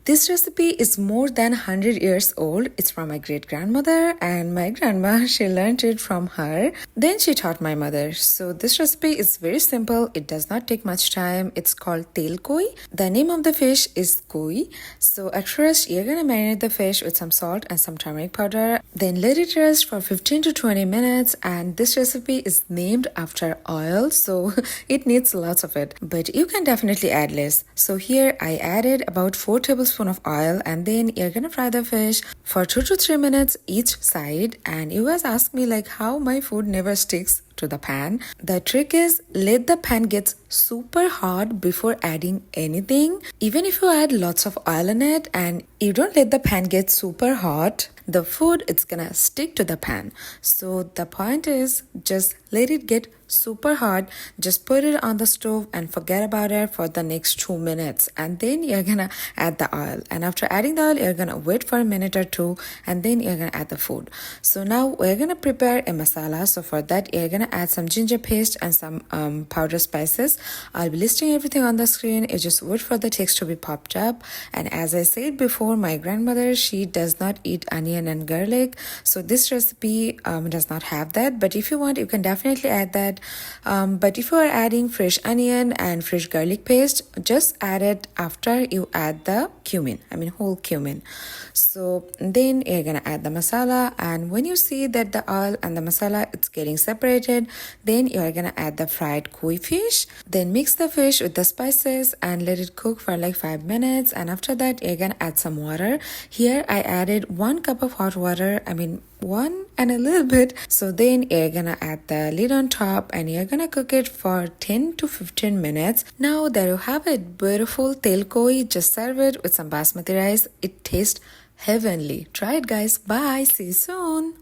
This recipe is more than 100 years old. It's from my great grandmother, and my grandma, she learned it from her. Then she taught my mother. So this recipe is very simple. It does not take much time. It's called tel koi. The name of the fish is koi. So at first, you're gonna marinate the fish with some salt and some turmeric powder. Then let it rest for 15 to 20 minutes. And this recipe is named after oil, so it needs lots of it. But you can definitely add less. So here I added about 4 tablespoons of oil, and then you're gonna fry the fish for 2 to 3 minutes each side. And you guys ask me like how my food never sticks to the pan. The trick is let the pan get super hot before adding anything. Even if you add lots of oil in it and you don't let the pan get super hot, the food it's gonna stick to the pan. So the point is just let it get super hot, just put it on the stove and forget about it for the next 2 minutes, and then you're gonna add the oil. And after adding the oil, you're gonna wait for a minute or two, and then you're gonna add the food. So now we're gonna prepare a masala. So for that, you're gonna add some ginger paste and some powder spices. I'll be listing everything on the screen. You just wait for the text to be popped up. And as I said before, my grandmother, she does not eat onion and garlic, so this recipe does not have that. But if you want, you can definitely add that. But if you are adding fresh onion and fresh garlic paste, just add it after you add the cumin, whole cumin. So then you're gonna add the masala, and when you see that the oil and the masala it's getting separated, then you're gonna add the fried koi fish. Then mix the fish with the spices and let it cook for like 5 minutes. And after that, you're gonna add some water. Here I added 1 cup of hot water, one and a little bit. So then you're gonna add the lid on top and you're gonna cook it for 10 to 15 minutes. Now there you have it, beautiful tel koi. Just serve it with some basmati rice. It tastes heavenly. Try it, guys. Bye, see you soon.